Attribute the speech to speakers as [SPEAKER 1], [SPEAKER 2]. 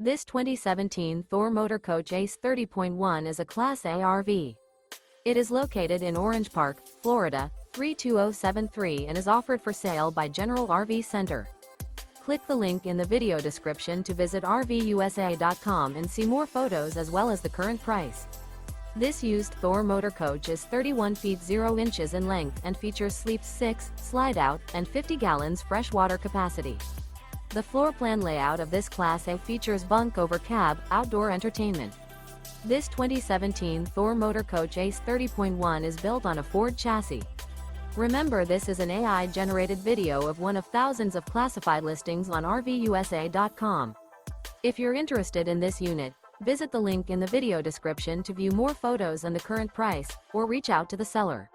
[SPEAKER 1] This 2017 Thor Motor Coach ACE 30.1 is a Class A RV. It is located in Orange Park, Florida, 32073 and is offered for sale by General RV Center. Click the link in the video description to visit RVUSA.com and see more photos as well as the current price. This used Thor Motor Coach is 31 feet 0 inches in length and features sleeps 6, slide-out, and 50 gallons fresh water capacity. The floor plan layout of this Class A features Bunk Over Cab, outdoor entertainment. This 2017 Thor Motor Coach ACE 30.1 is built on a Ford chassis. Remember, this is an AI-generated video of one of thousands of classified listings on RVUSA.com. If you're interested in this unit, visit the link in the video description to view more photos and the current price, or reach out to the seller.